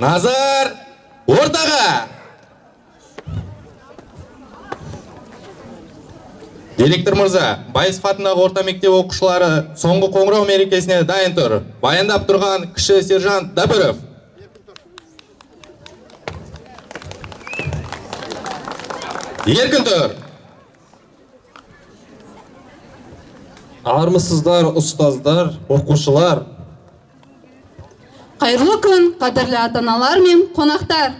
Назар ортаға. Директор мырза, Байысов атындағы орта мектеп оқушылары соңғы қоңырау мерекесіне дайын тұр. Баяндап тұрған кіші сержант Дабыров. Еркін тұр. Армысыздар, ұстаздар, оқушылар. Қайырлы күн, қадірлі ата-аналар мен қонақтар.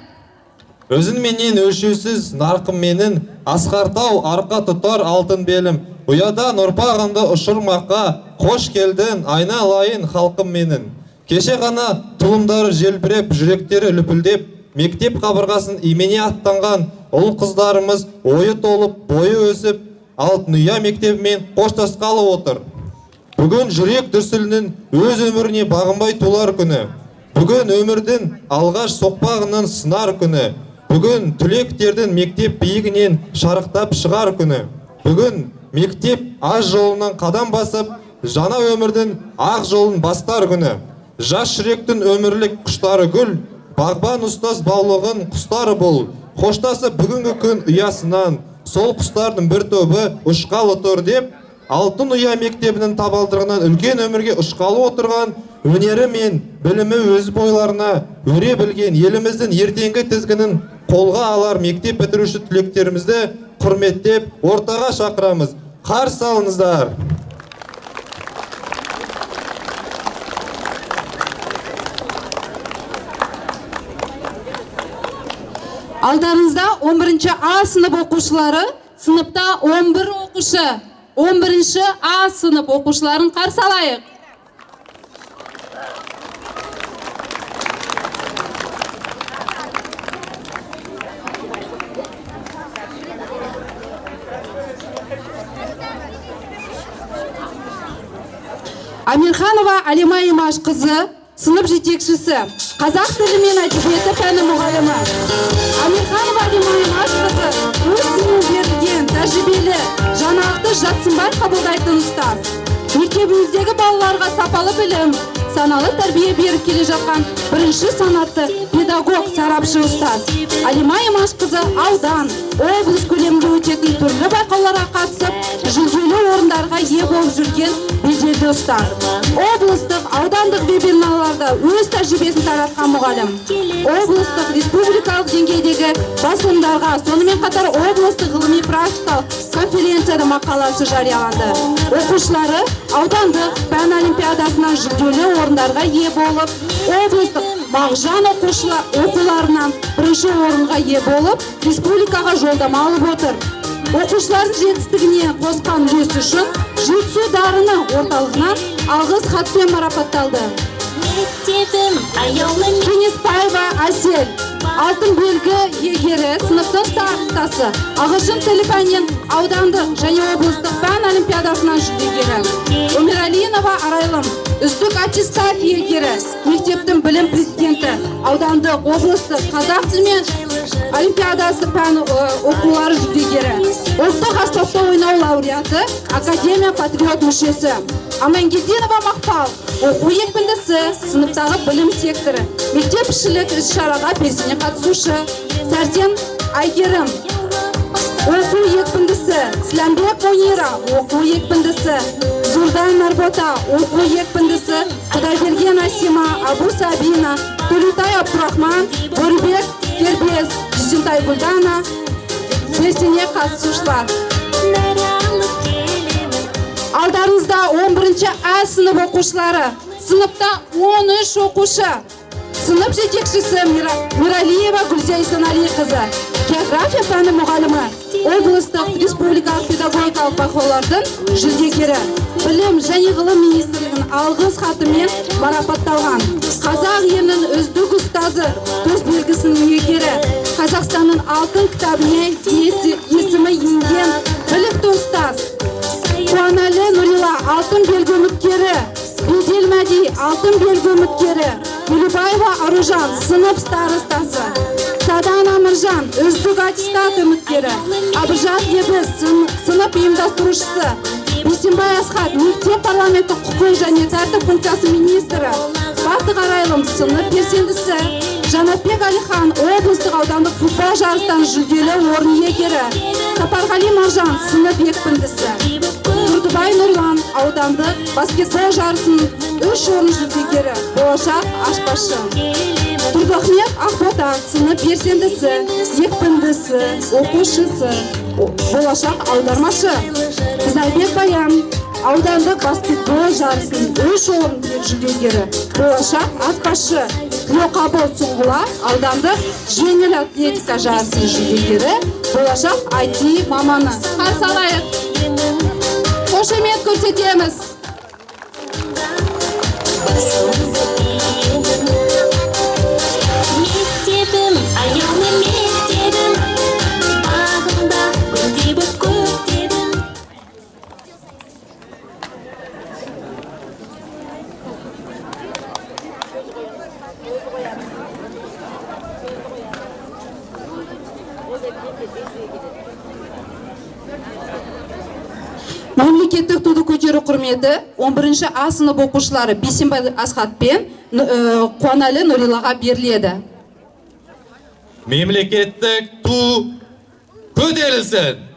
Өзін менен өлшеусіз нарқым менің, асқартау арқа тұтар алтын белім. Ұядан ұрпағымды ұшырмаққа, қош келдің, айналайын халқым менің. Кеше ғана тұлымдары желбіреп, жүректері лүпілдеп, мектеп қабырғасын имене аттанған ұл қыздарымыз ойы толып, бойы өсіп, алтын ұя мектебімен қоштасқалы отыр. Бүгін жүрек дүрсілінің өз өміріне бағынбай тулар күні. Бүгін өмірдің алғаш соқпағынан сынар күні. Бүгін түлектердің мектеп биігінен шарықтап шығар күні. Бүгін мектеп аз жолынан қадам басып, жаңа өмірдің ақ жолын бастар күні. Жас жүректің өмірлік құштары гүл, бағбан ұстаз баулығын құстары бол. Қоштасы бүгінгі күн ұясынан, сол құстардың бір тобы ұшқалы тұр деп, алтын ұя мектебінің табалдырығынан үлкен өмірге ұшқалы отырған өнері мен білімі өз бойларына өре білген еліміздің ертеңгі тізгінін қолға алар мектеп бітіруші түлектерімізді құрметтеп ортаға шақырамыз. Қарсы алыңыздар. Алдарыңызда 11-ші А сынып оқушылары, сыныпта 11 оқушы. 11-ші А сынып оқушыларын қарсы алайық. Амирханова Алима Имаш қызы, сынып жетекшісі, қазақ тілі мен әдебиеті пәні мұғалімі. Амирханова Алима Имаш қызы өз ісімен берілген, тәжірибелі, жаңалықты жатсынбай қабылдайтын ұстаз. Мектебіміздегі балаларға сапалы білім, саналы тәрбие беріп келе жатқан бірінші санатты педагог, сарапшы ұстаз. Алима Имаш қызы аудан, облыс көлемінде өтетін түрлі байқауларға қатысып, жүлделі орындарға ие болып жүрген беделді ұстаз. Облыстық, аудандық вебинарларда өз тәжірибесін таратқан мұғалім. Облыстық, республикалық деңгейдегі басылымдарға, сонымен қатар облыстық ғылыми практикалық конференцияда мақаласы жарияланды. Оқушылары аудандық пән олимпиадасынан жүлделі орындарға ие болып, облыстық мағжан оқуларынан бірінші орынға ие болып, республикаға жолдама алып отыр. Оқушылардың жетістігіне қосқан үлесі үшін жетісу дарыны орталығынан алғыс хатпен марапатталды. Кенеспаева Әсел, алтын белгі иегері, сыныптың старостасы, ағылшын тілі пәнінен аудандық және облыстық пән олимпиадасынан жүлдегері. Өміралинова Арайлым, үздік аттестат иегері, мектептің білім президенті, аудандық, облыстық, қазақ тілі мен олимпиадасы пән оқулары жүлдегері. Ұлттық аспапта ойнау лауреаты, академия патриот мүшесі. Амангелдинова Мақпал, оқу екпіндісі, сыныптағы білім секторы, мектеп ішілік іс-шараға белсене қатысушы. Сәрсен Айгерім, оқу екпіндісі. Сіләмбек Монира, оқу екпіндісі. Зурдан Нарбота, оқу екпіндісі. Құдайберген Асима, Абу Сабина, Төлеутай Абдурахман, Бөрбек Кербез, Жүзентай Гүлдана, белсене қатысушылар. Алдарыңызда 11-ші А сынып оқушылары, сыныпта 13 оқушы. Сынып жетекшісі Миралиева Гүлзия Исанали қызы, география пәні мұғалімі, облыстық республикалық педагогикалық байқаулардың жүлдегері. Білім және ғылым министрлігінің алғыс хатымен марапатталған. Қазақ елінің үздік ұстазы төсбелгісінің иегері, Қазақстанның алтын кітабына есімі енген білікті ұстаз. Қуанәлі Нұрила алтын белгі үміткері, Бедел Мәди алтын белгі үміткері, Гүлібаева Аружан сынып старостасы, Садан Амыржан үздік аттестат үміткері, Абыржат Ебіз сынып ұйымдастырушысы, Бейсенбай Асхат мектеп парламенттік құқық және тәртіп функциясы министрі, Бақтық Арайлым сынып белсендісі, Жанатбек Алихан облыстық аудандық футбол жарыстан жүлделі орын иегері. Сапарғали Маржан сынып екпіндісі. Тұрдыбай Нұрлан аудандық баскетбол жарысының 3 орын жүлдегері, болашақ аспазшы. Тұрдыахмет Ақбота сынып белсендісі, екпіндісі, оқушысы, болашақ аудармашы. Қызайбек Баян аудандық баскетбол жарысының 3 орын жүлдегері, болашақ аспазшы. Тілеуқабыл Сұңғыла аудандық жеңіл атлетика жарысының жүлдегері, болашақ IT маманы. Қарсы алайық. Қошемет көрсетеміз. Мектебім, аяулы мектебім, бағымда гүлдей боп көктедім. Мемлекеттік туды көтеру құрметі 11-ші А сынып оқушылары Бейсенбай Асхат пен Қуанәлі Нұрилаға беріледі. Мемлекеттік ту көтерілсін.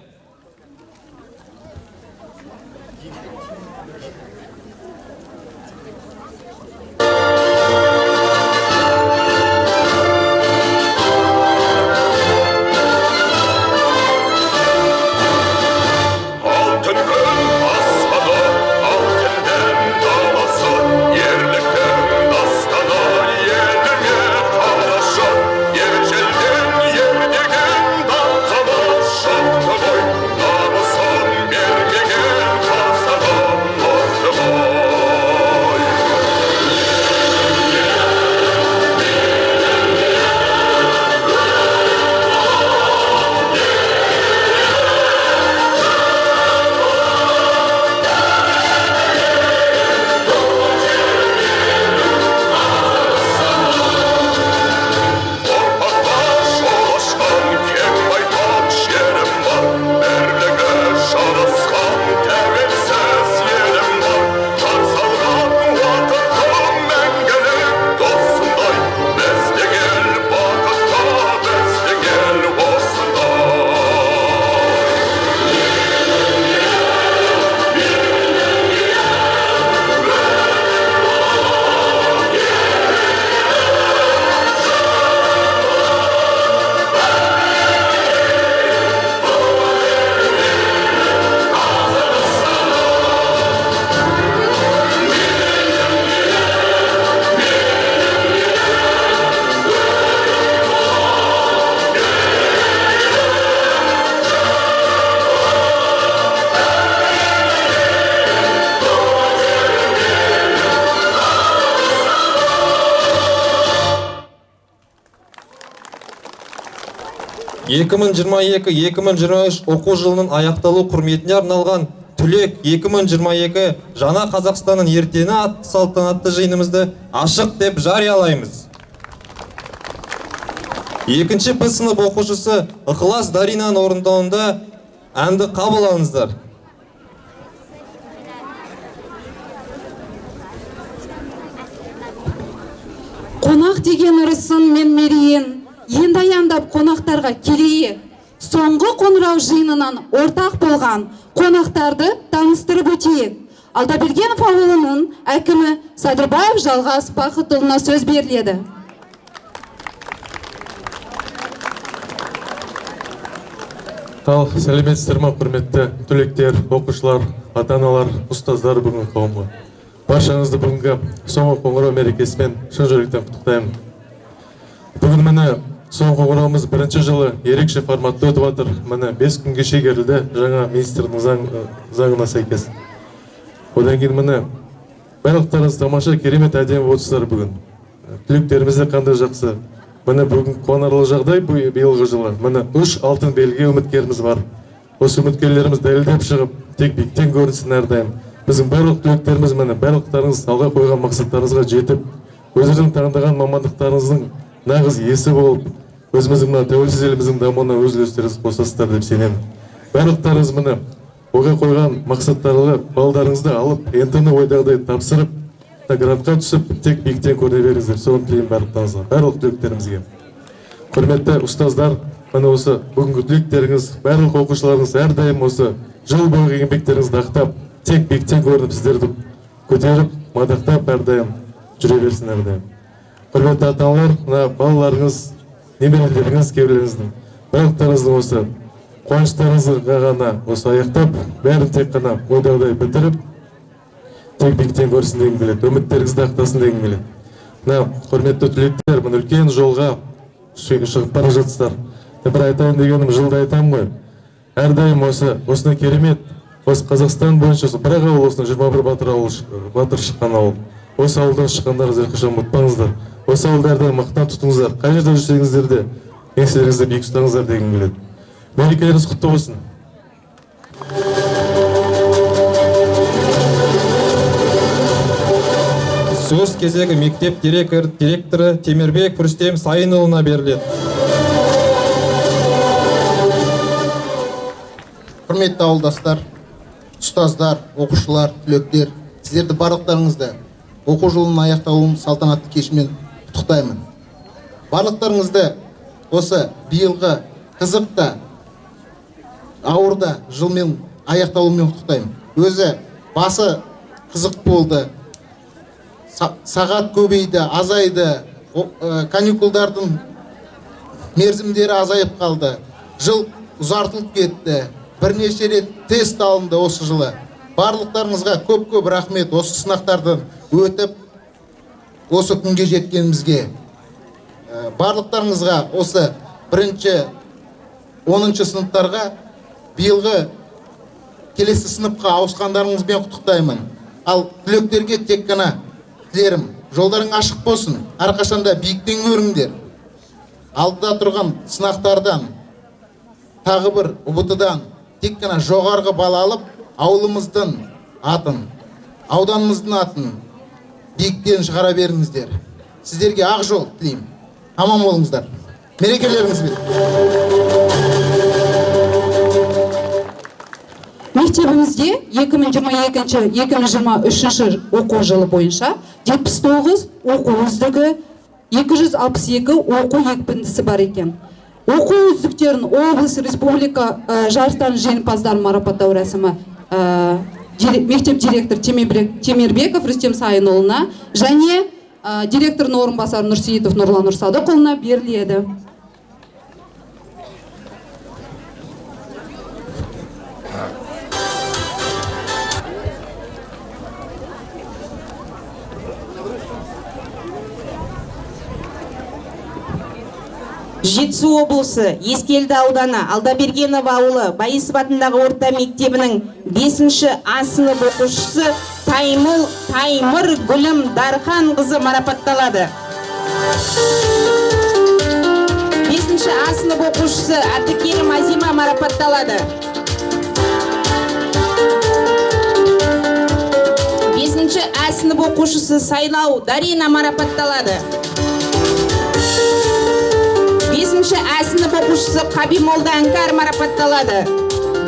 Екі мың 22-2023 оқу жылының аяқталу құрметіне арналған Түлек 2022 жаңа Қазақстанның ертеңі атты салтанатты жиынымызды ашық деп жариялаймыз. Екінші Б сынып оқушысы Ықылас Даринаның орындауында әнді қабыл алыңыздар. Қонақ деген ұрысын мен мерейін, енді аяндап қонақтарға келейік. Соңғы қоңырау жиынынан ортақ болған қонақтарды таныстырып өтейік. Алдабергенов ауылының әкімі Садырбаев Жалғас Бақытұлына сөз беріледі. Ал сәлеметсіздер ме, құрметті түлектер, оқушылар, ата-аналар, ұстаздар, бүгінгі қауымға. Баршаңызды бүгінгі соңғы қоңырау мерекесімен шын жүректен құттықтаймын. Бүгін міне соңғы қоңырауымыз бірінші жылы ерекше форматта өтіп жатыр. Міне 5 күнге шегерілді жаңа министрдің заңына сәйкес. Одан кейін міне барлықтарыңыз тамаша, керемет әдемі отырсыздар бүгін. Түлектерімізде қандай жақсы. Міне бүгін қуанарлық жағдай биылғы жылы. Міне 3 алтын белгіге үміткеріміз бар. Осы үміткерлеріміз дәлелдеп шығып, тек биіктен көрінсін әрдайым. Біздің барлық түлектеріміз міне барлықтарыңыз алға қойған мақсаттарыңызға жетіп, өздеріңіздің таңдаған мамандықтарыңыздың нағыз иесі болып, өзіміздің мына тәуелсіз еліміздің дамуына өз үлестеріңізді қосасыздар деп сенемін. Барлықтарыңыз міне ойға қойған мақсаттарға балдарыңызды алып, ентіні ойдағыдай тапсырып, грантқа түсіп тек биіктен көріне беріңіздер. Соны тілеймін барлықтарыңызға, барлық түлектерімізге. Құрметті ұстаздар, міне осы бүгінгі түлектеріңіз, барлық оқушыларыңыз әрдайым осы жыл бойғы еңбектеріңізді ақтап, тек биіктен көрініп сіздерді көтеріп, мадақтап әрдайым жүре берсін әрдайым. Құрметті ата-аналар, мына балаларыңыз, немерелеріңіз, кебілеріңіздің барлықтарыңыздың осы қуаныштарыңызға ғана осы аяқтап, бәрін тек қана ойдағыдай бітіріп, тек биіктен көрсін дегім келеді, үміттеріңізді ақтасын дегім келеді. Мына құрметті түлектер, мына үлкен жолға шығып бара жатсыздар. Бір айтайын дегенім, жылда айтамын ғой. Әрдайым осыны керемет, осы Қазақстан бойынша бір ауыл, осыны 21 батыр шыққан ауыл. Осы ауылдан шыққандарыңызды ешқашан ұмытпаңыздар. Осы ауылды әрдайым мақтан тұтыңыздар. Қай жерде жүрсеңіздер де еңселеріңізді биік ұстаңыздар дегім келеді. Мерекелеріңіз құтты болсын. Сөз кезегі мектеп директоры Темирбек Рүстем Сайынұлына беріледі. Құрметті ауылдастар, ұстаздар, оқушылар, түлектер, сіздерді барлықтарыңызды оқу жылының аяқталуын салтанатты кешімен құттықтаймын. Барлықтарыңызды осы биылғы қызықты, ауырда жылмен аяқталуымен құттықтаймын. Өзі басы қызық болды, сағат көбейді, азайды, каникулдардың мерзімдері азайып қалды, жыл ұзартылып кетті, бірнеше рет тест алынды осы жылы. Барлықтарыңызға көп рахмет осы сынақтардан өтіп, осы күнге жеткенімізге. Барлықтарыңызға осы 1-10 сыныптарға биылғы келесі сыныпқа ауысқандарыңызбен құттықтаймын. Ал түлектерге тек қана тілерім, жолдарың ашық болсын, әрқашанда биіктен көріңдер. Алдыда тұрған сынақтардан, тағы бір ұбытыдан тек қана жоғарғы бал алып, ауылымыздың атын, ауданымыздың атын биіктен шығара беріңіздер. Сіздерге ақ жол тілеймін. Аман болыңыздар. Мерекелеріңізбен. Мектебімізде 2022-2023 оқу жылы бойынша 79 оқу үздігі, 262 оқу екпіндісі бар екен. Оқу үздіктерін облыс республика жарыстарын жеңімпаздарын марапаттау рәсімі мектеп директор Темирбеков Рүстем Сайынұлына және директорының орынбасары Нұрсейітов Нұрлан Нұрсадықұлына беріледі. Жетісу облысы, Ескелді ауданы, Алдабергенов ауылы, Байысов атындағы орта мектебінің 5-ші А сынып оқушысы Таймыр Гүлім Дархан қызы марапатталады. 5-ші А сынып оқушысы Атыкерім Азима марапатталады. 5-ші А сынып оқушысы Сайлау Дарина марапатталады. 5-ші А сынып оқушысы Қабимолда Әңкар марапатталады.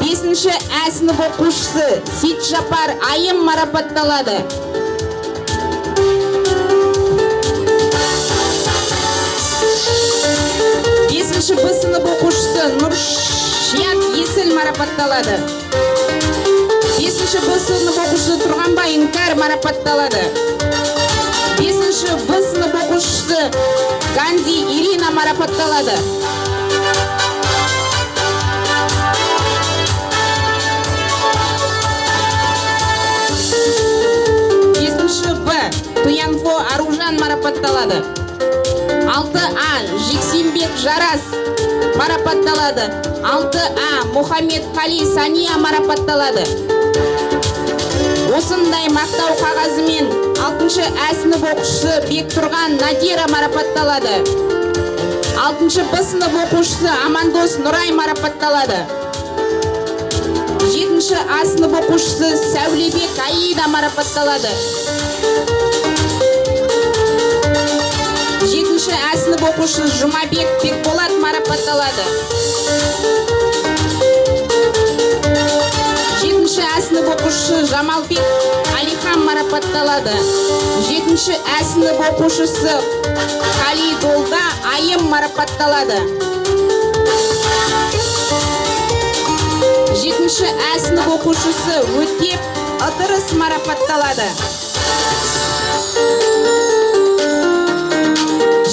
5-ші А сынып оқушысы Ситжапар Айым марапатталады. 5-ші Б сынып оқушысы Нұршият Есіл марапатталады. 5-ші Б сынып оқушысы Тұрғанбай Іңкәр марапатталады. 5-ші Б сынып оқушысы Ганди Ирина марапатталады. 5-ші Б Туянфо Аружан марапатталады. 6А Жексенбек Жарас марапатталады. 6А Мұхаммед Қали Сания марапатталады. Осындай мақтау қағазымен 6-ші А сынып оқушысы Бектұрған Надира марапатталады. 6-ші Б сынып оқушысы Амандос Нұрай марапатталады. 7-ші А сынып оқушысы Сәулебек Аида марапатталады. 7-ші А сынып оқушысы Жұмабек Бекболат марапатталады. 7-ші А сынып оқушысы Жамалбек Алихан марапатталады. марапатталады. 7-ші А сынып оқушысы Қалидолда Айым марапатталады. 7-ші А сынып оқушысы Өтеп Ыдырыс марапатталады.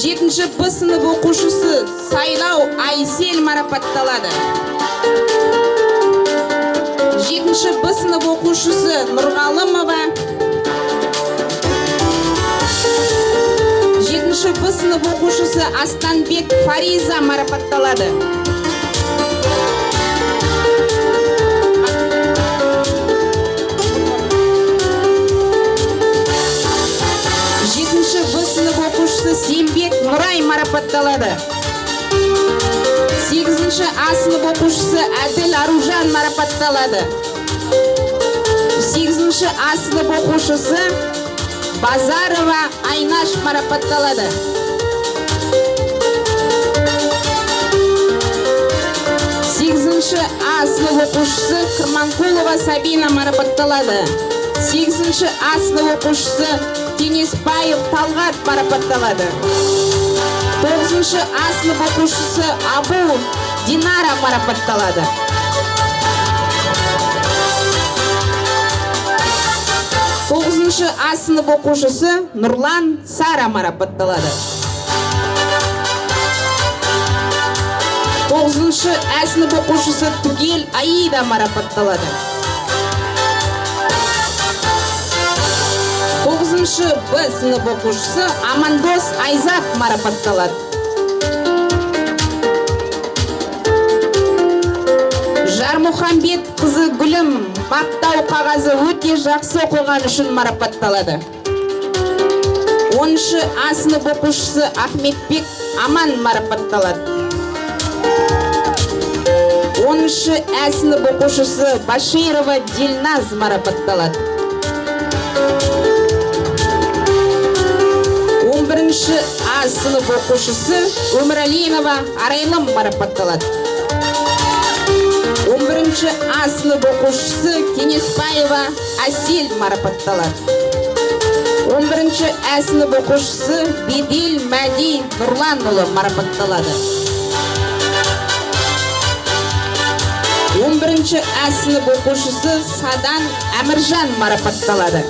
7-ші Б сынып оқушысы Сайлау Айсел марапатталады. 7-ші Б сынып оқушысы Нұрғалымова. 7-ші Б сынып оқушысы Астанбек Фариза марапатталады. 7-ші Б сынып оқушысы Сембек Нұрай марапатталады. 8-ші А сынып оқушысы Әділ Аружан марапатталады. 8-ші А сынып оқушысы Базарова Айнаш марапатталады. 8-ші А сынып оқушысы Кырманкулова Сабина марапатталады. 8-ші А сынып оқушысы Тенеспаев Талғат марапатталады. 9-ші А сынып оқушысы Абу Динара марапатталады. 9-ші А сынып оқушысы Нұрлан Сара марапатталады. 9-ші А сынып оқушысы Түгел Аида марапатталады. 9-ші Б сынып оқушысы Амандос Айзат марапатталады. Жармұхамбет қызы Гүлім мақтау қағазы өте жақсы оқылған үшін марапатталады. 10-ші А сынып оқушысы Ахметбек Аман марапатталады. 10-ші Ә сынып оқушысы Баширова Дилназ марапатталады. 11-ші А сынып оқушысы Өмірәлинова Арайлым марапатталады. 11-ші А сынып оқушысы Кенеспаева Асел марапатталады. 11-ші Ә сынып оқушысы Бедел Мәди Нұрланұлы марапатталады. 11-ші Ә сынып оқушысы Садан Әміржан марапатталады.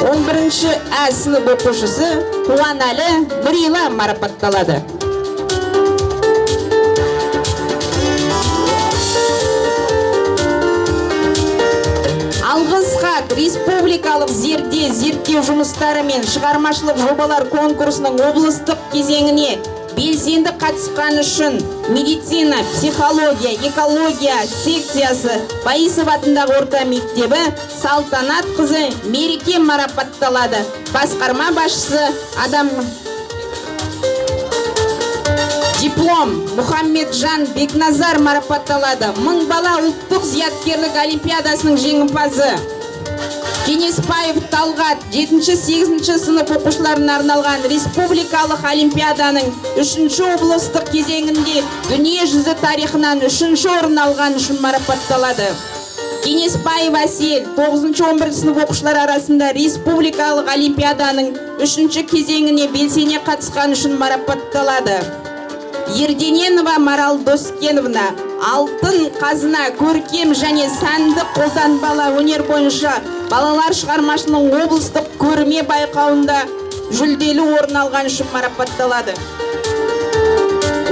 11-ші Ә сынып оқушысы Қуанәлі Нұрила марапатталады. Алғыс хат республикалық зерттеу жұмыстары мен шығармашылық жобалар конкурсының облыстық кезеңіне белсенді қатысқан үшін медицина, психология, экология секциясы Байысов атындағы орта мектебі Салтанат қызы Мереке марапатталады. Басқарма басшысы адам диплом Мұхаммеджан Бекназар марапатталады. 1000 бала ұлттық зияткерлік олимпиадасының жеңімпазы Кенеспаев Талғат 7-8 сынып оқушыларына арналған республикалық олимпиаданың 3-ші облыстық кезеңінде дүние жүзі тарихынан 3-ші орын алған үшін марапатталады. Кенеспаев Асел 9-11 сынып оқушылар арасында республикалық олимпиаданың 3-ші кезеңіне белсене қатысқан үшін марапатталады. Ердененова Марал Доскеновна алтын қазына көркем және сәнді қолданбалы өнер бойынша балалар шығармашылығының облыстық көрме байқауында жүлделі орын алған үшін марапатталады.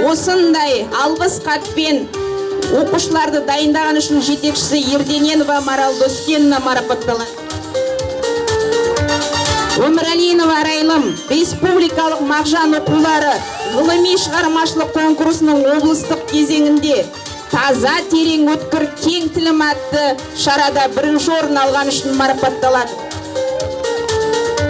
Осындай алғыс хатпен оқушыларды дайындаған үшін жетекшісі Ердененова Марал Доскеновна марапатталады. Өмірәлинова Арайлым республикалық мағжан оқулары ғылыми шығармашылық конкурсының облыстық кезеңінде таза терең өткір кең тілім атты шарада 1-ші орын алған үшін марапатталады.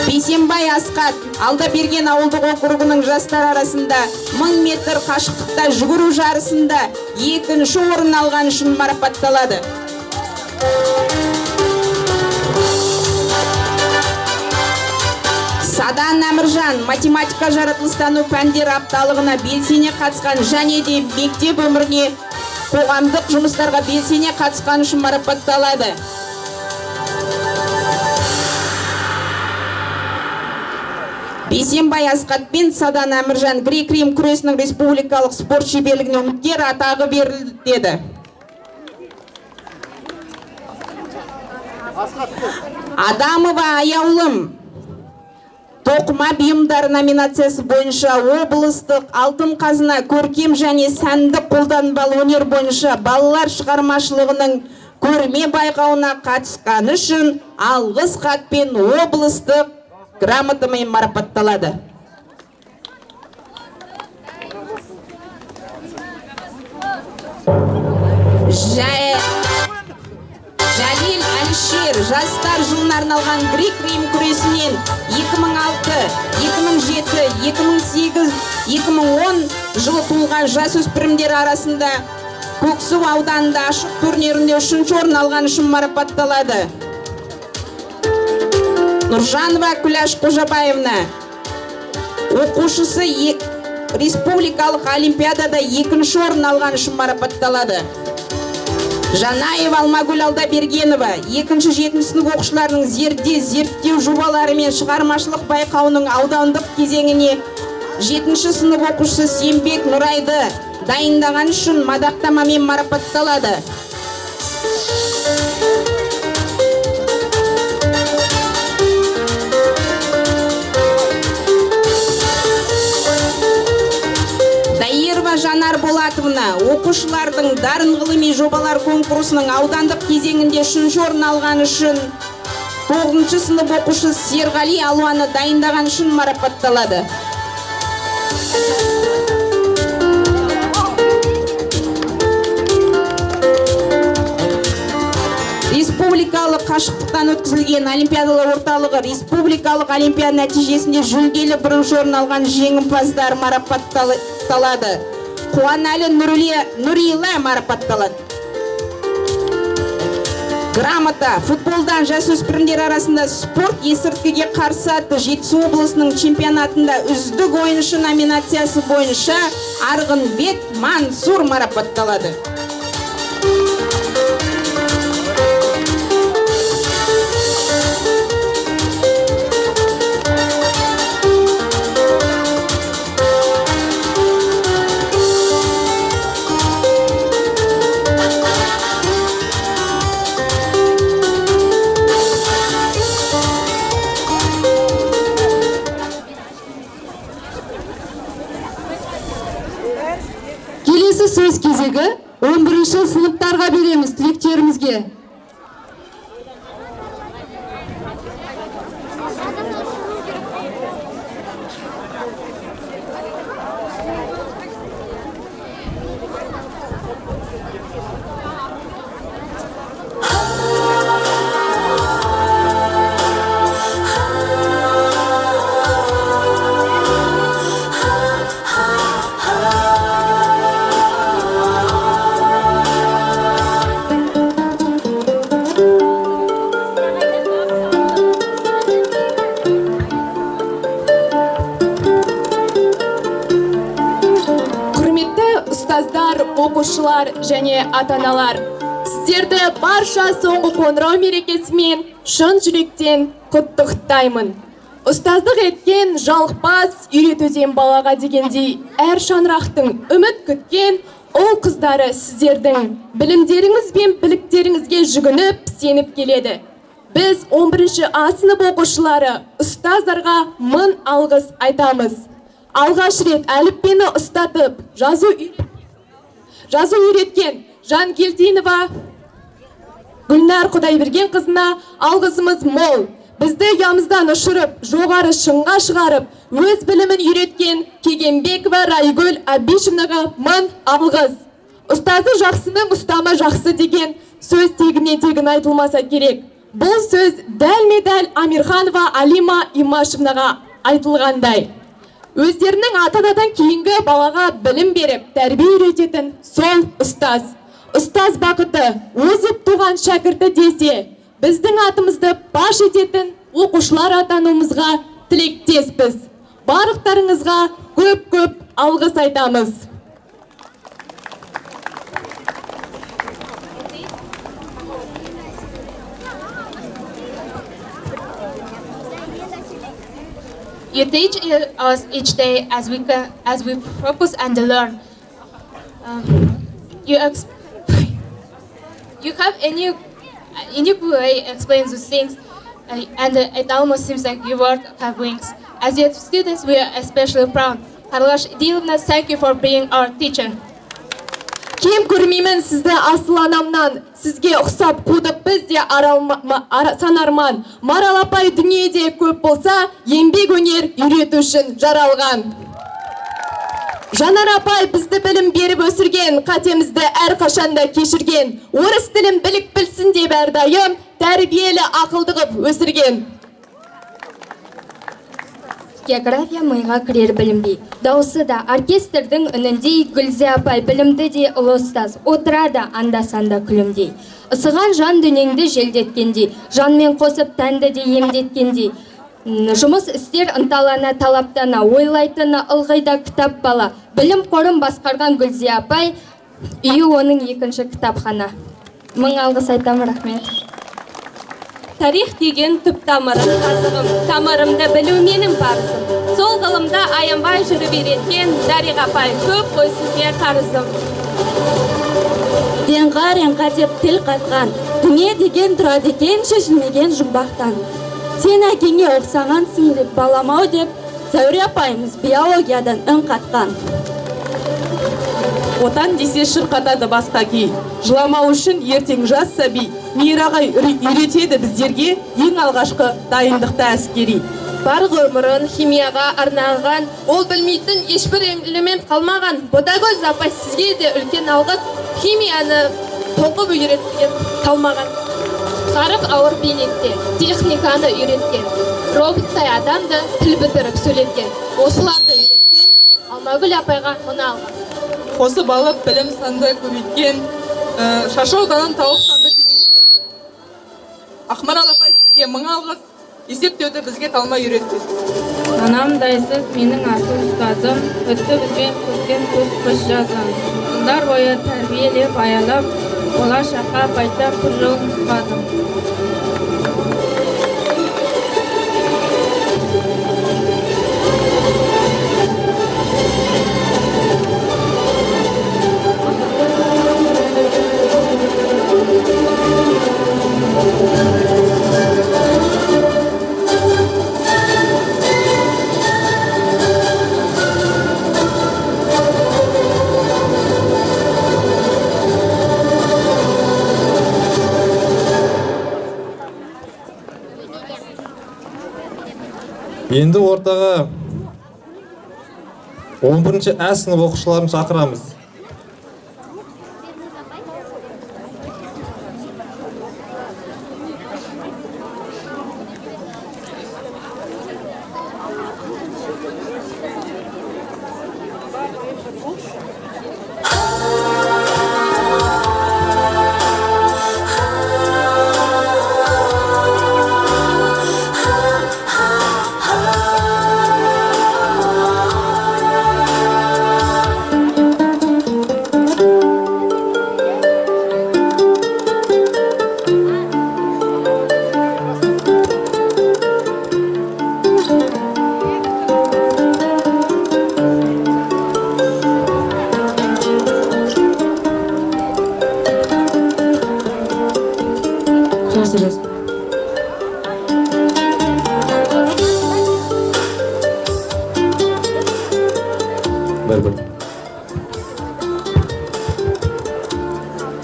Бейсенбай Асқат Алдаберген ауылдық округының жастар арасында 1000 метр қашықтықта жүгіру жарысында 2-ші орын алған үшін марапатталады. Садан Әміржан математика жаратылыстану пәндер апталығына белсене қатысқан және де мектеп өміріне қоғамдық жұмыстарға белсене қатысқаны үшін марапатталады. Бейсенбай Асқат пен Садан Әміржан грек-рим күресінің республикалық спорт шеберлігіне үміткер атағы берілді деді. Адамова Аяулым тоқыма бұйымдары номинациясы бойынша облыстық алтын қазына көркем және сәндік қолданбалы өнер бойынша балалар шығармашылығының көрме байқауына қатысқаны үшін алғыс хатпен облыстық грамотамен марапатталады. Жәлел Әлішер жастар жылына арналған грек-рим күресінен 2006, 2007, 2008, 2010 жылы туылған жасөспірімдер арасында Көксу ауданында ашық турнирінде 3-ші орын алған үшін марапатталады. Нұржанова Күләш Қожабаевна оқушысы республикалық олимпиадада 2-ші орын алған үшін марапатталады. Жанаева Алмагүл Алдабергенова 2-7 сынып оқушыларының зерттеу жобалары мен шығармашылық байқауының аудандық кезеңіне 7-ші сынып оқушысы Сембек Нұрайды дайындаған үшін мадақтамамен марапатталады. Жанар Болатовна оқушылардың дарын ғылыми жобалар конкурсының аудандық кезеңінде 3-ші орын алған үшін 9-ші сынып оқушысы Серғали Алуаны дайындаған үшін марапатталады. Республикалық қашықтықтан өткізілген олимпиадалар орталығы республикалық олимпиада нәтижесінде жүлделі 1-ші орын алған жеңімпаздар марапатталады. Қуанәлі Нұрилә марапатталады. Грамота футболдан жасөспірімдер арасында спорт есірткіге қарсы атты Жетісу облысының чемпионатында үздік ойыншы номинациясы бойынша Арғынбек Мансур марапатталады. Келесі сөз кезегі 11-ші сыныптарға береміз түлектерімізге. Оқушылар және ата-аналар, сіздерді барша соңғы қоңырау мерекесімен шын жүректен құттықтаймын. Ұстаздық еткен жалықпас үйретуден балаға дегендей әр шаңырақтың үміт күткен ол қыздары сіздердің білімдеріңіз бен біліктеріңізге жүгініп сеніп келеді. Біз 11-ші А сынып оқушылары ұстаздарға мың алғыс айтамыз. Алғаш рет әліппені ұстатып жазу үйреткен Жанкелдинова Гүлнар Құдайберген қызына алғысымыз мол. Бізді ұямыздан ұшырып, жоғары шыңға шығарып, өз білімін үйреткен Кегенбекова Райгүл Абишевнаға мың алғыс. Ұстазы жақсының ұстамы жақсы деген сөз тегіне тегін айтылмаса керек. Бұл сөз дәлме-дәл Амирханова Алима Имашевнаға айтылғандай. Өздерінің ата-анадан кейінгі балаға білім беріп, тәрбие үйрететін сол ұстаз. Ұстаз бақыты, озып туған шәкірті десе, біздің атымызды паш ететін оқушылар атануымызға тілектеспіз. Барлықтарыңызға көп-көп алғыс айтамыз. You teach us each day as we focus and learn. You have a unique way explain the things, and it almost seems like your words have wings. As your students, we are especially proud. Карлаш Диловна, thank you for being our teacher. Кем көрмеймін сізді асыл анамнан, сізге ұқсап қудық біз де санарман. Марал апай дүниеде көп болса, еңбек өнер үйрету үшін жаралған. Жанар апай бізді білім беріп өсірген, қатемізді әр қашанда кешірген. Орыс тілін білік білсін деп әрдайым, тәрбиелі ақылды қып өсірген. География миға кірер білімдей. Дауысы да оркестрдің үніндей, Гүлзе апай білімді де ұлы ұстаз, отырады анда-санда күлімдей.Ысыған жан дүниеңді желдеткендей, жанмен қосып тәнді де емдеткендей. Жұмыс істер ынталана талаптана, ойлайтыны ылғайда кітап бала. Білім қорын басқарған Гүлзе апай, үйі оның екінші кітапхана. Мың алғыс айтам, рахмет. Тарих деген түп тамырым, қазығым, тамырымды білу менің парызым. Сол ғылымда аянбай жүріп үйреткен Дариға апай, көп қой сізге қарызым. Ренға деп тіл қатқан, дүние деген тұрады екен шешілмеген жұмбақтан. Сен әкеңе ұқсағансың деп баламау деп, Сәуре апайымыз биологиядан үн қатқан. Отан десе шырқатады басқа кей, жыламау үшін ертең жас сәби, Мейрағай үйретеді біздерге ең алғашқы дайындықты әскери. Бар ғұмырын химияға арнаған, ол білмейтін ешбір элемент қалмаған. Ботагөз апай, сізге де үлкен алғыс, химияны тоқып үйреткен қалмаған. Жарық ауыр бейнетте техниканы үйреткен, роботтай адамды тіл бітіріп сөйлеткен. Осыларды үйреткен Алмагүл апайға мұны алғыс. Қосып алып білім санды көбейткен, шашауданын тауық санды теңескен. Ақмарал апай, сізге мың алғыс, есептеуді бізге талмай үйреткен. Анамдайсыз менің асыл ұстазым, өтті бізбен көзген көз жазым. Жылдар бойы тәрбиелеп аялап, болашаққа байтақ бір жол нұсқадым. Енді ортаға 11-ші Ә сынып оқушыларын шақырамыз.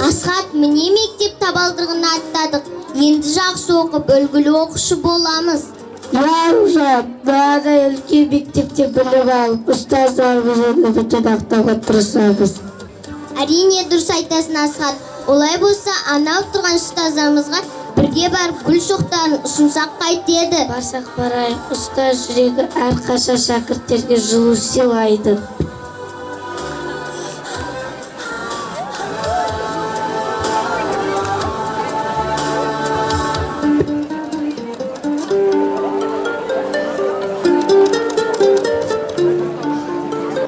Асхат, міне мектеп табалдырығын аттадық. Енді жақсы оқып, үлгілі оқушы боламыз. Аружан, далада үлкен мектепте білім алып, ұстаздарымыз оны бүтін ақтауға тырысамыз. Әрине дұрыс айтасың, Асхат. Олай болса, анау тұрған ұстаздарымызға бірге барып гүл шоқтарын ұсынсақ қайтеді. Барсақ барайық, ұстаз жүрегі әрқашан шәкірттерге жылу сыйлайды.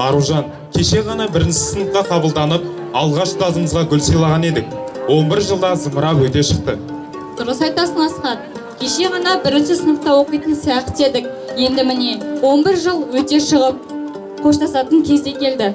Аружан, кеше ғана бірінші сыныпқа қабылданып, алғаш ұстазымызға гүл сыйлаған едік. 11 жылда зымырап өте шықты. Дұрыс айтасың, Асхат. Кеше ғана бірінші сыныпта оқитын сияқты едік. Енді міне 11 жыл өте шығып қоштасатын кезде келді.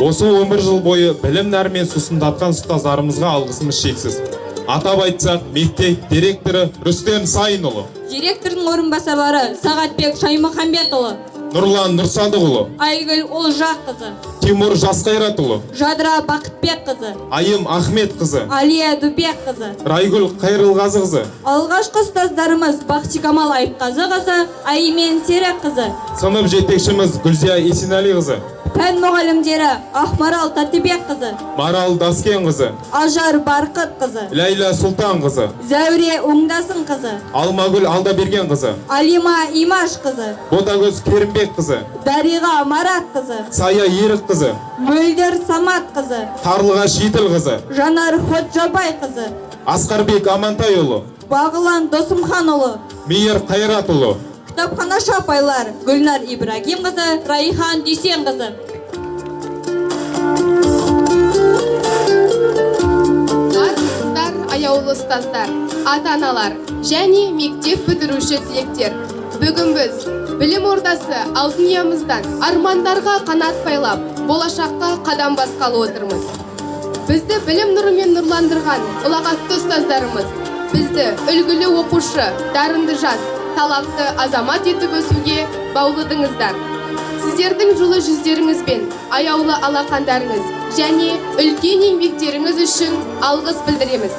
Осы 11 жыл бойы білім нәрімен сусындатқан ұстаздарымызға алғысымыз шексіз. Атап айтсақ, мектеп директоры Рүстем Сайынұлы, Директордың орынбасарлары Сағатбек Шаймұхамбетұлы, Нұрлан Нұрсадықұлы, Айгүл Олжақызы, Тимур Жасқайратұлы, Жадыра Бақытбекқызы, Айым Ахметқызы, Алия Дүбекқызы, Райгүл Қайрылғазықызы, алғашқы ұстаздарымыз Бақтикамал Айыпқазықызы, Аймен Серекқызы, сынып жетекшіміз Гүлзия Есенәлиқызы, пән мұғалімдері Ақмарал Татыбекқызы, Марал Даскенқызы, Ажар Барқытқызы, Ләйла Сұлтанқызы, Зәуре Оңдасынқызы, Алмагүл Алдабергенқызы, Алима Имашқызы, Ботагөз Керімбекқызы, Дариға Маратқызы, Сая Ерікқызы, Мөлдір Саматқызы, Тарлыға Шитілқызы, Жанар Ходжабайқызы, Асқарбек Амантайұлы, Бағылан Досымханұлы, Мейір Қайратұлы, кітапханашы апайлар Гүлнар Ибрагимқызы, Райхан Дүйсенқызы. Армысыздар, аяулы ұстаздар, ата-аналар және мектеп бітіруші түлектер. Бүгін біз білім ордасы алтын ұямыздан армандарға қанат байлап, болашаққа қадам басқалы отырмыз. Бізді білім нұрымен нұрландырған ұлағатты ұстаздарымыз, бізді үлгілі оқушы, дарынды жас, талапты азамат етіп өсуге баулыдыңыздар. Сіздердің жылы жүздеріңізбен аяулы алақандарыңыз және үлкен еңбектеріңіз үшін алғыс білдіреміз.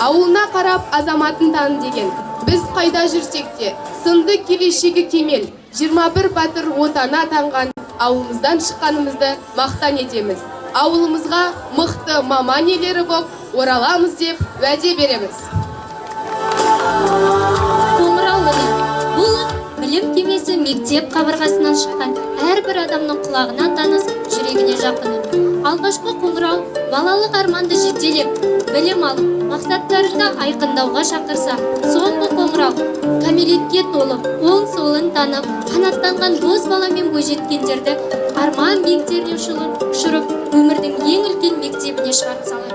Ауылына қарап азаматын таны деген, біз қайда жүрсек те, сынды келешегі кемел, 21 батыр отаны атанған ауылымыздан шыққанымызды мақтан етеміз. Ауылымызға мықты маман иелері боп ораламыз деп уәде береміз. Бұл білім кемесі мектеп қабырғасынан шыққан әрбір адамның құлағына таныс, жүрегіне жақын. Алғашқы қоңырау балалық арманды жетелеп, білім алып, мақсаттарында айқындауға шақырса, соңғы қоңырау кәмелетке толып, оң солын танып, қанаттанған бос баламен бойжеткендерді арман биіктеріне ұшырып, өмірдің ең үлкен мектебіне шығарып салады.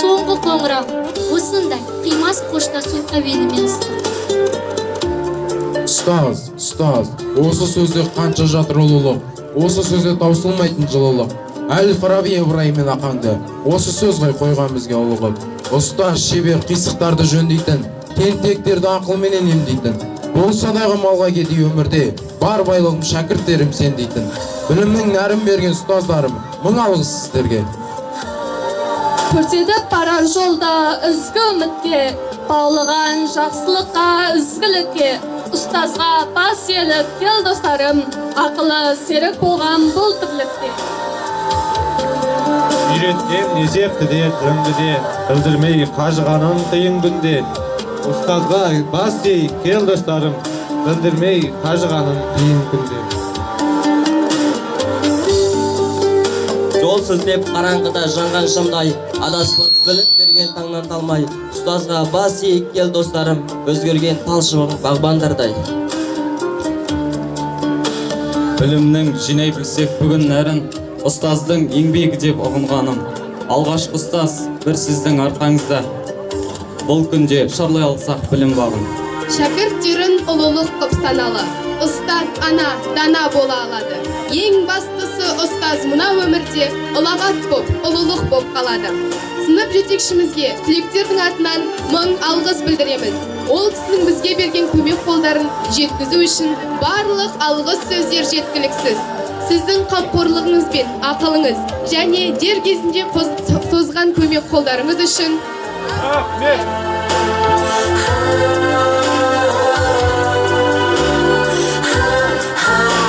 Соңғы қоңырау осындай қимас қоштасу әуенімен Ұстаз, осы сөзде қанша жатыр ұлылық, осы сөзде таусылмайтын жылылық. Әл-Фараби Ибраһим ақанды осы сөз қойған бізге ұлығып. Ұстаз шебер қисықтарды жөндейтін, тентектерді ақылменен емдейтін. Болса дағы малға кедей өмірде, бар байлығым шәкірттерім сен дейтін. Білімнің нәрін берген ұстаздарым, мың алғыс сіздерге. Көрсетіп барар жолда ізгі үмітке, баулыған жақсылыққа, ізгілікке, ұстазға бас иелік кел достарым, ақылы серік болған бұл тірлікте. Үйреткен несепті де, жөнді де, білдірмей қажығанын қиын күнде. Ұстазға бас ей кел достарым, білдірмей қажығанын қиын күнде. Жол сіздеп қараңғыда жанған шамдай, адаспыз біліп берген таңнан талмай. Ұстазға бас ей кел достарым, өзгерген талшығын бағбандардай. Білімнің жинай білсек бүгін нәрін, ұстаздың еңбегі деп ұғынғаным. Алғашқы ұстаз бір сіздің арқаңызда, бұл күнде шарлай алсақ білім бағын. Шәкірттерін ұлылық қып саналы, ұстаз ана дана бола алады. Ең бастысы ұстаз мұна өмірде ұлағат боп, ұлылық боп қалады. Сынып жетекшімізге түлектердің атынан мың алғыс білдіреміз. Ол кісінің бізге берген көмек қолдарын жеткізу үшін барлық алғыс сөздер жеткіліксіз. Сіздің қамқорлығыңыз бен ақылыңыз және дер кезінде созған көмек қолдарыңыз үшін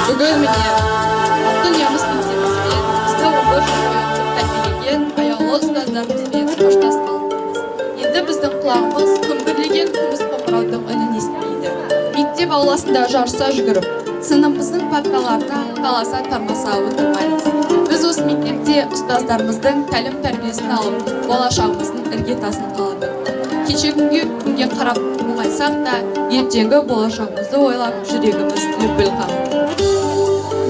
Бүгін міне алтын ұямыз мектебімізбен бізді 11 жыл бойы тәрбиелеген аяулы ұстаздарымызбен қоштасқанымыз. Енді біздің құлағымыз күмбірлеген күміс қоңыраудың үнін естімейді. Мектеп ауласында жарыса жүгіріп, сыныбымыздың парталарына таласа тармаса отырмаймыз. Біз осы мектепте ұстаздарымыздың тәлім тәрбиесін алып, болашағымыздың іргетасын қаладық. Күнге қарап мұңайсақ та, ертеңгі болашағымызды ойлап жүрегіміз лүпіл қағып.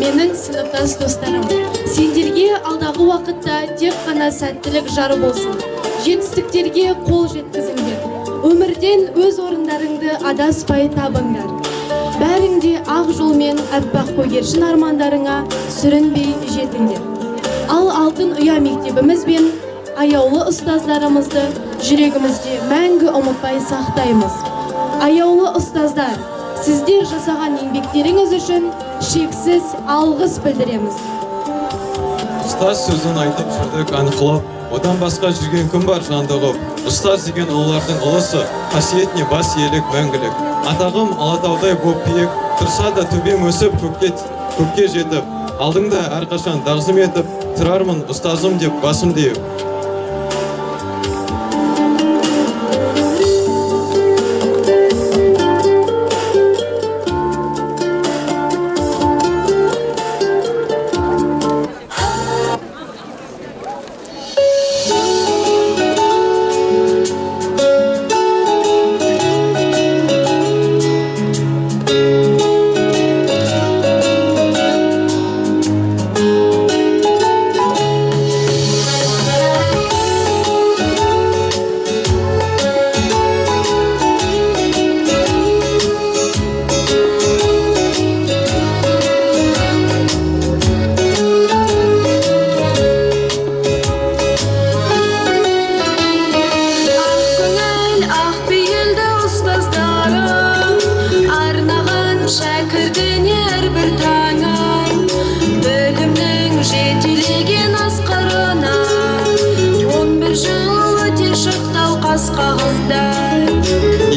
Менің сыныптас достарым, сендерге алдағы уақытта тек қана сәттілік жары болсын. Жетістіктерге қол жеткізіңдер. Өмірден өз орындарыңды адаспай табыңдар. бәрің де ақ жолмен аппақ көгершін армандарыңа сүрінбей жетіңдер. Ал алтын ұя мектебіміз бен аяулы ұстаздарымызды жүрегімізде мәңгі ұмытпай сақтаймыз. Аяулы ұстаздар, сіздер жасаған еңбектеріңіз үшін шексіз алғыс білдіреміз. Ұстаз сөзін айтып жүрдік анықлап, одан басқа жүрген кім бар жандығып. Ұстаз деген ұлылардың ұлысы, қасиетіне бас иелік мәңгілік. Атағым Алатаудай боп биік, тұрса да төбем өсіп көкке жетіп, алдыңда әрқашан тағзым етіп, тұрармын ұстазым деп басым дейіп.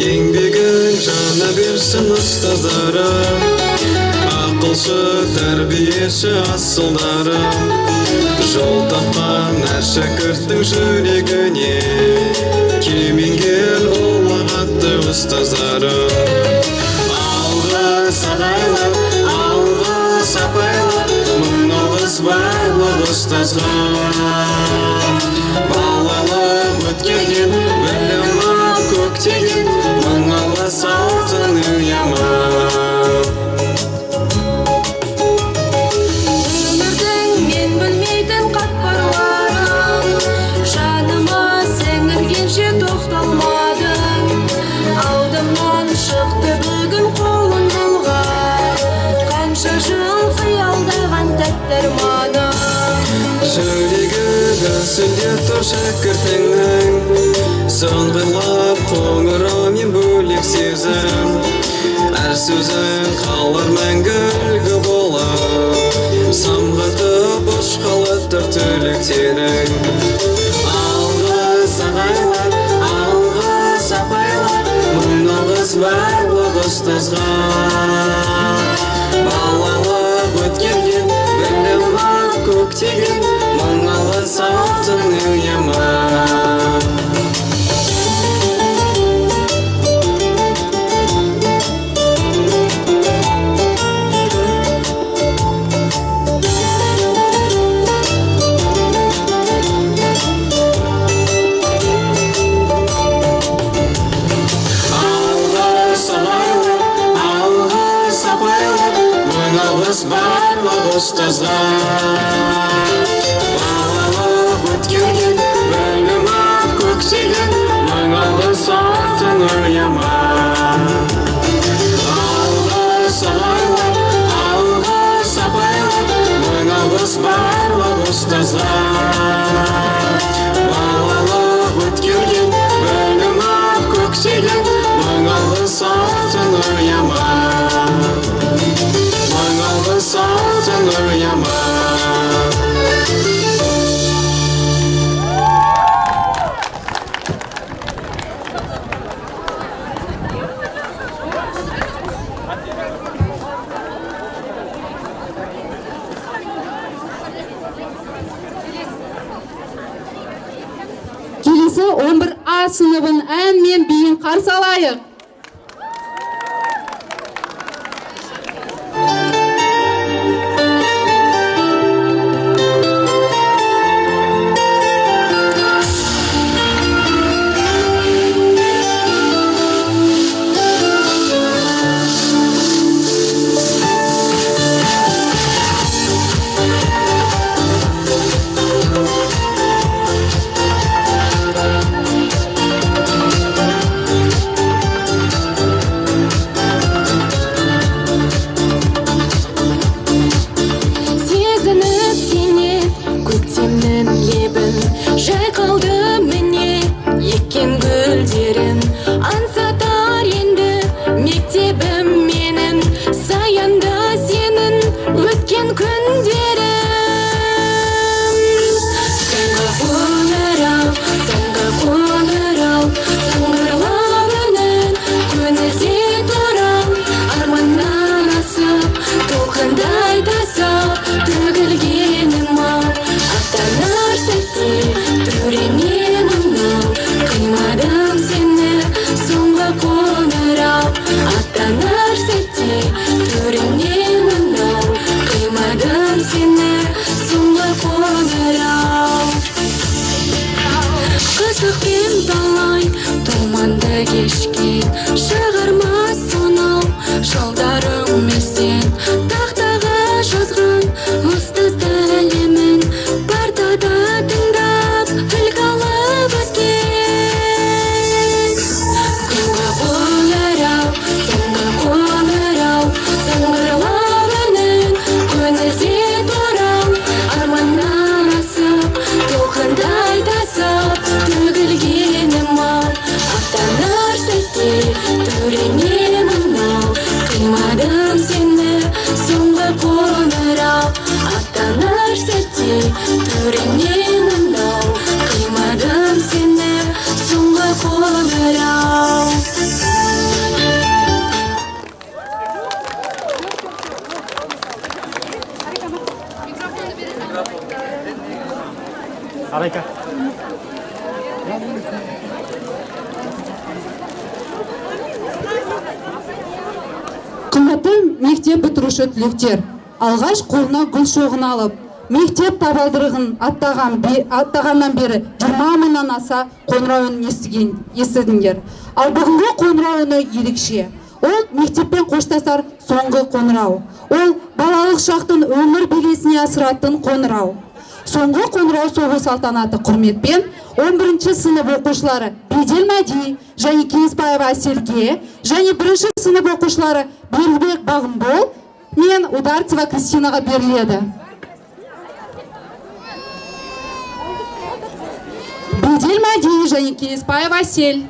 Еңбегің жана берсін ұстаздарым, ақылшы тәрбиеші асылдарым. Жол тапқан әр шәкірттің жүрегіне кемеңгер ұлағатты ұстаздарым. Алғыс ағайлар, алғыс апайлар, мың алғыс барлық ұстазға. Балалық өткерген білімі көктеген, мың алғыс алтын ұяма. Өмірдің мен білмейтін қатпарларын, жаныма сіңіргенше тоқталмадың. Алдымнан шықты бүгін қолын бұлғап, қанша жыл қиялдаған тәтті арманым. Жүрегі гүлсінде тұр шәкіртіңнің, соңғылап қоңыраумен бөлек сезім. Әр сөзің қалар мәңгі үлгі болып, самғатып ұшқалаттыр түлектерің. Алғыс ағайлар, алғыс апайлар, мың алғыс барлық ұстазға. Балалық өткерген білімі көктеген, мың алғыс алтын ұяма. Барлық ұстазға. Балалық өткерген білімі көктеген, мың алғыс алтын ұяма. Алғыс ағайлар, алғыс апайлар, мың алғыс барлық ұстазға. Балалық өткерген білімі көктеген, мың алғыс алтын ұяма. Алтын ұяма. Келесі 11А сыныбын ән мен биін қарсы алайық. қоңырау. Қызықпен талай тұманды кешкен, шығарма сонау жолдарым естен. Тақтаға жазған ұстаз әлемін партада тыңдап үлгі алып өскен. Соңғы қоңырау, сыңғырлап үнін көңілде турау. Арманнан асып, толқындай тасып төгілгенім-ау. Аттанар сәтте төреңе мынау, қимадым сені соңғы қоңырау. Аттанар сәтте төреңе мынау, қимадым сені соңғы қоңырау. Арайка. Қымбатты мектеп бітіруші түлектер, алғаш қолына гүл шоғын алып, мектеп табалдырығын аттағаннан бері 20 мыңнан аса қоңырау үнін естідіңдер. Ал бүгінгі қоңырау үні ерекше. Ол мектеппен қоштасар соңғы қоңырау. Ол балалық шақтың өмір белесіне асыратын қоңырау. Соңғы қоңырау соғу салтанаты құрметпен 11-ші сынып оқушылары Бедел Мәди және Кеңесбаева Әселге және 1-ші сынып оқушылары Бердібек Бағымбол мен Ударцева Кристинаға беріледі. Бедел Мәди және Кеңесбаева Әсел.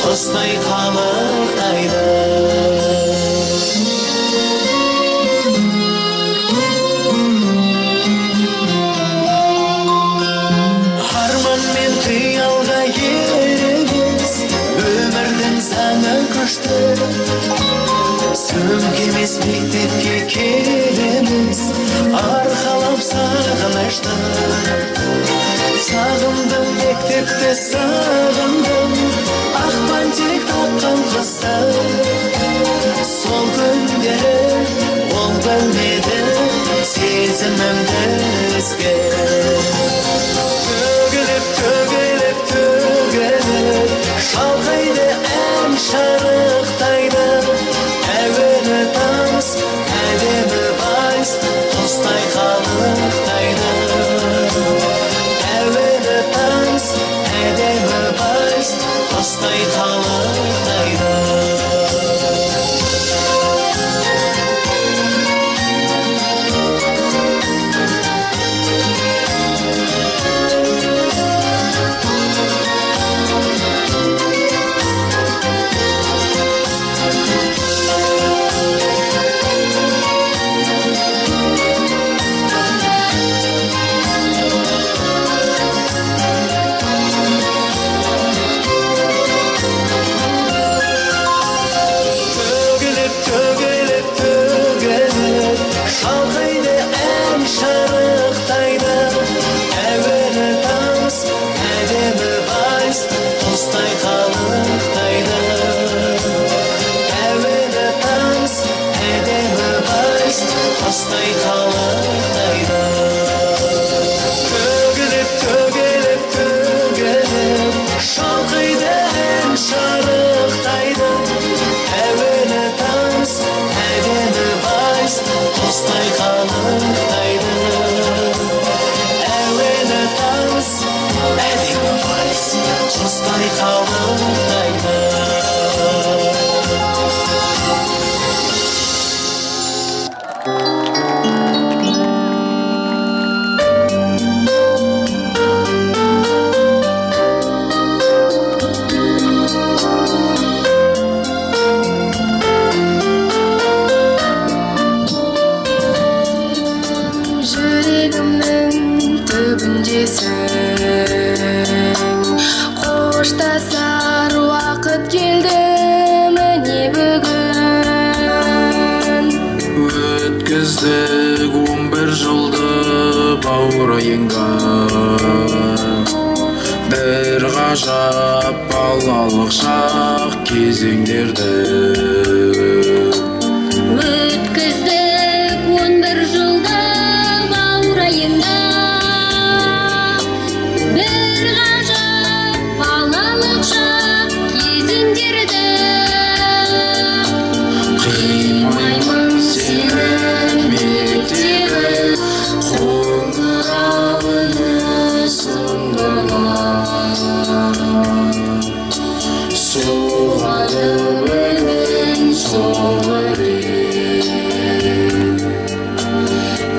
Қостай қалықтайды. Арман мен қиялға ерегес, өмірдің заңы күшті. Сөмкемес мектепке келеміз, арқалап сағынышты. Сағындым мектепті, сағындым ақпан тек тапқан қызды. Сол күндері ол білмеді сезімімді ізге. Төгіліп, төгіліп, төгіліп шалқайды ән шарықтайды. Әуені таныс, әдемі вальс құстай қалықтайды. Әуені таныс, әдемі вальс құстай қалықтайды. тастай қалықтайды. Төгіліп, төгіліп, төгіліп, шалқиды ән шарықтайды. Әуені таныс, әдемі вальс, тастай қалықтайды. Әуені таныс, әдемі вальс, тастай қалықтайды. Жүрегімнің түбіндесің, қоштасар уақыт келді міне бүгін. Өткіздік 11 жылды бауырайынға, бір ғажап балалық шақ кезеңдерді. Өткіздік 11 жылды бауырайында, бір ғажап балалық шақ кезеңдерді. Қимаймын сені мектебі, қоңырауыны сыңғырлап. Соғады бүгін соңғы рет.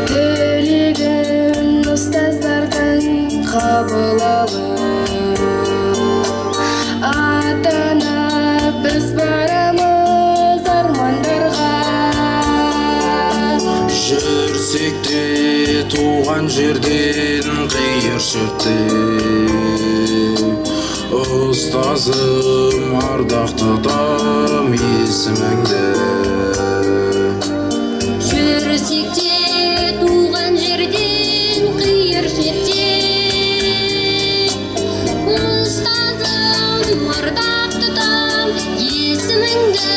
Тілегін ұстаздардан қабыл алып, ата-ана біз барамыз армандарға. Жүрсек те туған жерден қиыр шертіп, ұстазым ардақтатам есіміңді. Жүрсек те туған жерден қиыр шеттен, ұстазым ардақ тұтам есіміңді.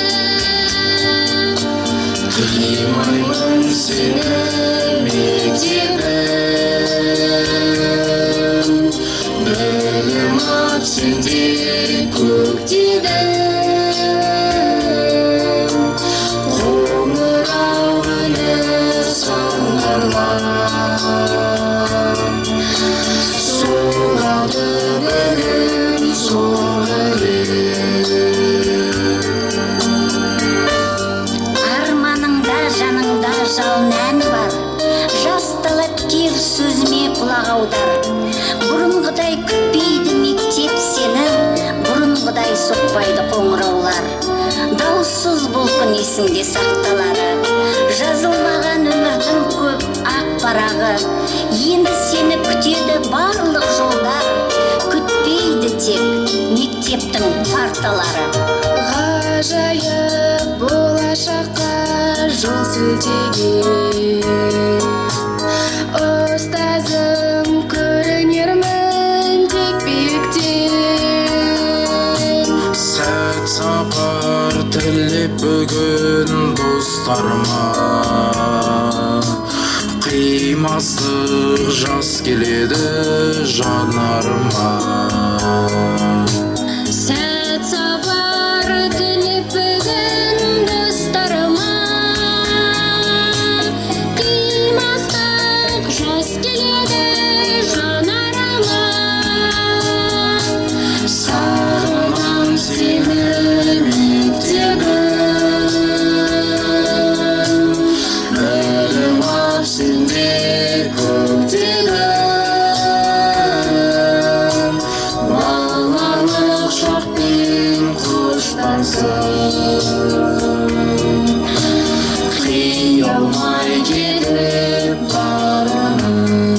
Қимаймын сені мектебім, білім ат сенде көктедім. Қоңырау үні сыңғырлап, соғады бүгін соңғы рет. Арманыңда жаныңда жалын әні бар, жастылып кер сөзіме құлақ аудар. Бұрынғыдай күтпейді мектеп сені, бұрынғыдай соқпайды қоңыраулар. Дауыссыз бұл күн есіңде сақталады, жазылмаған өмірдің көп ақ парағы. Енді сені күтеді барлық жолдар, күтпейді тек мектептің парталары. Ғажайып болашаққа жол сілтеген, ұстазым көрінермін тек биіктен. Сәт сапар тілеп бүгін достарыма, қимастық жас келеді жанарыма. Сәт сапар тілеп бүгін достарыма, қимастық жас келеді жанарыма. Сағынам сені мектебім, білім ат сенде көктедім. Балалық шақпен қоштасып, қиялмай кетіп барамыз.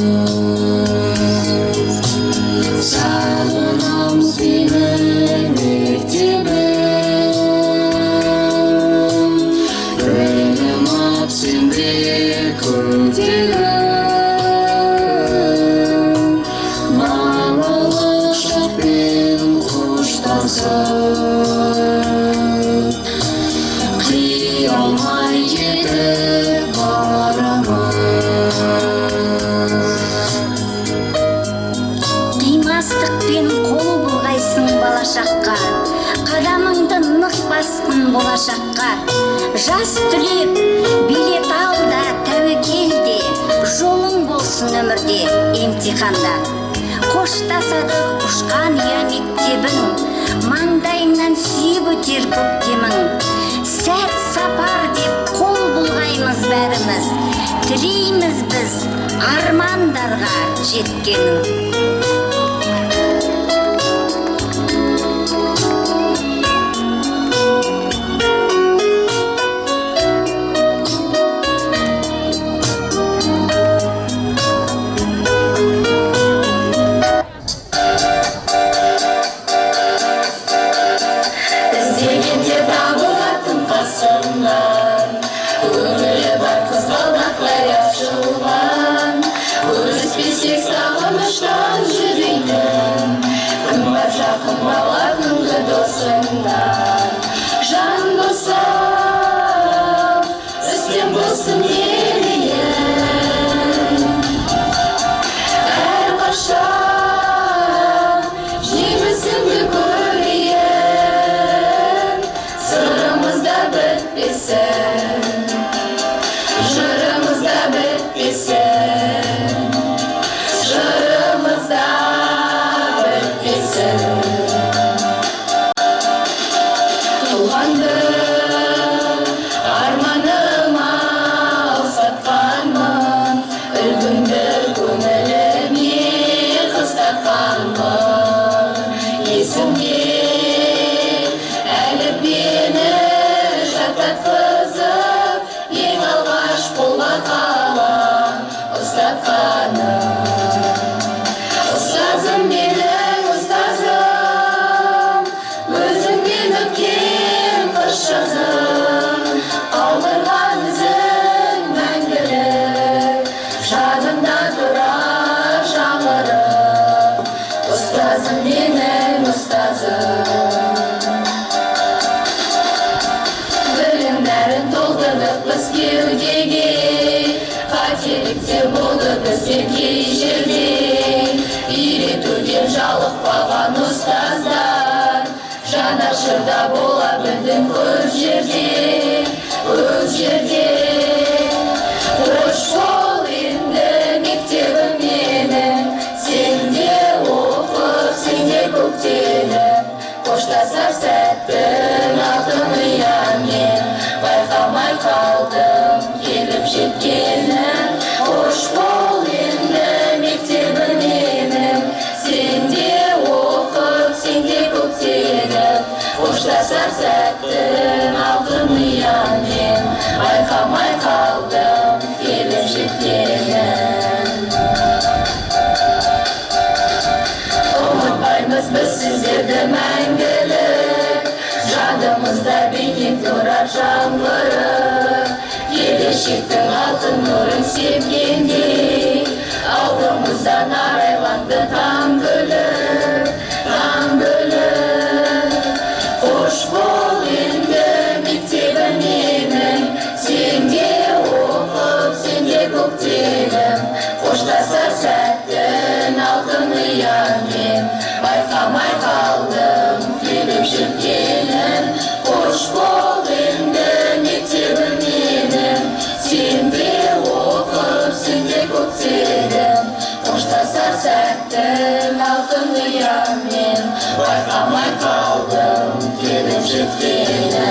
Сағынам сені мектебім, білім ат сенде көктедім. Балалық шақпен қоштасып, қия алмай кетіп барамын. жас түлек билет ал да тәуекел де, жолың болсын өмірде емтиханда. Қоштасады ұшқан ұя мектебің, маңдайыңнан сүйіп өтер көктемің. Сәт сапар деп қол бұлғаймыз бәріміз, тілейміз біз армандарға жеткенің. Жан досым, үстем болсын елейін. Әрқашан жемісіңді көрейін. Сырымызда бітпесін, жырымызда бітпесін, жырымызда бітпесін. Арманыма ұқсатқанмын, үлгімді көңіліме қыстатқанмын. Есімде әліппені жаттатқызып, ең алғаш қолға қалам ұстатқаным. Ұстазым менің ұстазым, өзіңнен өткен қыш жазым, қалдырған ізің мәңгілік, жадымда тұрар жаңғырып. Ұстазым менің ұстазым, білім нәрін толтырдық біз кеудеге, қателіктер болды бізден кей жерде. Үйретуден жалықпаған ұстаздар, жанашырда бола білдің көп жерде, көп жерде. Қош бол енді мектебім менің, сенде оқып, сенде көктеліп. Қоштасар сәттің алтын ұямен, байқамай қалдым келіп жеткенін. Қош бол енді мектебім менің, сенде оқып, сенде көктеліп. Қоштасар сәттің алтын ұямен, байқамай қалдым келіп жеткенін. Ұмытпаймыз біз сіздерді мәңгілік, жадымызда бейнет тұрар жаңғырып. Келешектің алтын нұрын сепкендей, алдымыздан арайланды таң гүлі, таң гүлі. Қош бол енді мектебім менің, сенде оқып, сенде көктеліп. Қоштасар сәттің алтын ұямен, байқамай қалдым келіп жеткенін. Қош бол енді мектебім менің, сенде оқып, сенде көктеліп. Қоштасар сәттің алтын ұямен, байқамай қалдым келіп жеткенін.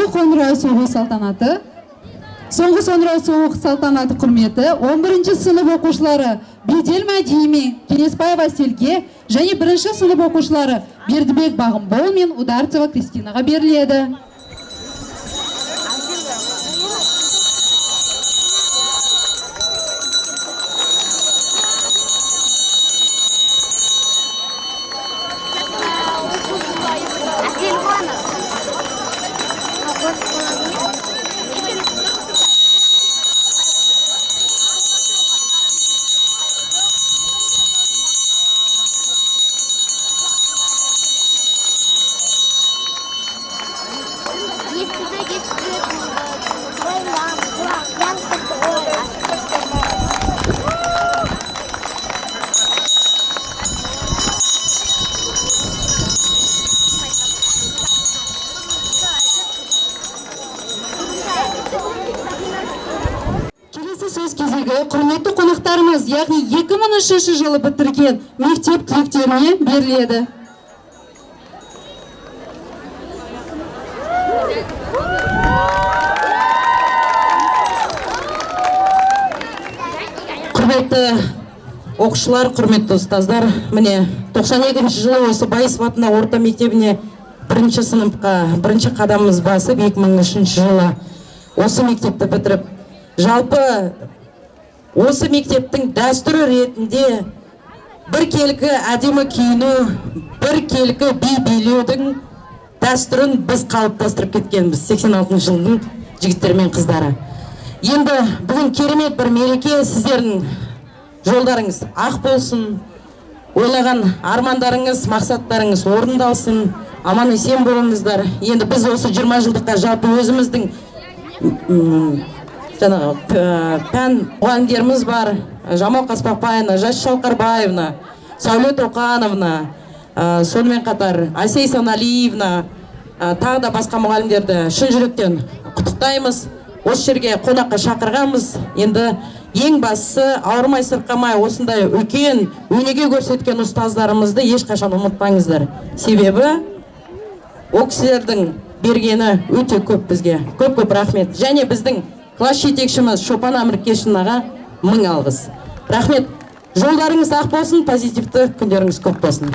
соңғы қоңырау соғу салтанаты. Соңғы қоңырау соғу салтанаты құрметі 11-ші сынып оқушылары Бедел Мәдиме, Кенесбаева Селге және 1-ші сынып оқушылары Бердібек Бағымбол мен Ударцева Кристинаға беріледі. Сөз кезегі құрметті қонақтарымыз, яғни 2003 жылы бітірген мектеп түлектеріне беріледі. Құрметті оқушылар, құрметті ұстаздар, міне 92 жылы осы Байысов атындағы орта мектебіне 1-ші сыныпқа 1-ші қадамымыз басып, 2003 жылы осы мектепті бітіріп, жалпы осы мектептің дәстүрі ретінде біркелкі әдемі киіну, біркелкі би билеудің дәстүрін біз қалыптастырып кеткенбіз 86 жылдың жігіттері мен қыздары. Енді бүгін керемет бір мереке, сіздердің жолдарыңыз ақ болсын, ойлаған армандарыңыз, мақсаттарыңыз орындалсын, аман есен болыңыздар. Енді біз осы 20 жылдыққа жалпы өзіміздің пән мұғалімдеріміз бар. Жамал Қаспақбаевна, Жас Шалқарбаевна, Сәулет Оқановна, сонымен қатар Асей Саналиевна, тағы да басқа мұғалімдерді шын жүректен құттықтаймыз. Осы жерге қонаққа шақырғанбыз. Енді ең бастысы ауырмай сырқамай осындай үлкен өнеге көрсеткен ұстаздарымызды ешқашан ұмытпаңыздар. Себебі ол кісілердің бергені өте көп бізге. Көп рахмет. Және біздің класс жетекшіміз Шопан Аміркешінаға 1000 алғыс. Рахмет. Жолдарыңыз ақ болсын, позитивті күндеріңіз көп болсын.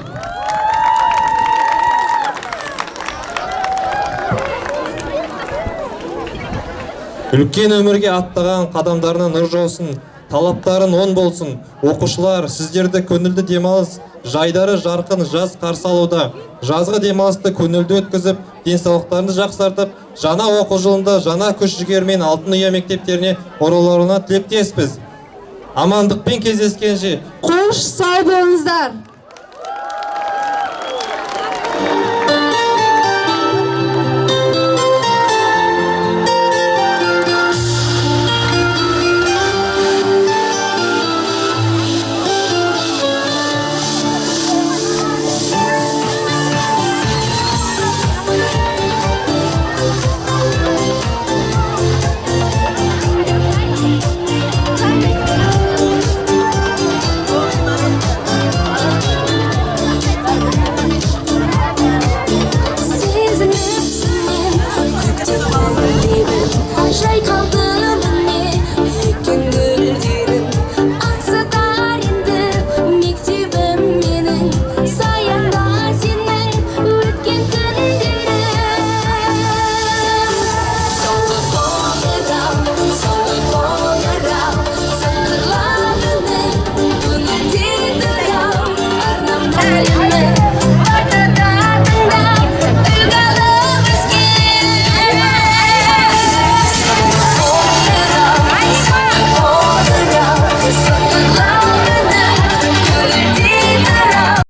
Үлкен өмірге аттаған қадамдарына нұр жаусын, талаптарын оң болсын. Оқушылар, сіздерді көңілді демалыс, жайдары жарқын жаз қарсы алуда. Жазғы демалысты көңілді өткізіп, денсаулықтарыңды жақсартып, жаңа оқу жылында жаңа күш жігермен Алтын ұя мектептеріне оралуына тілектеспіз. Амандықпен кездескенше. Қош сау болыңыздар.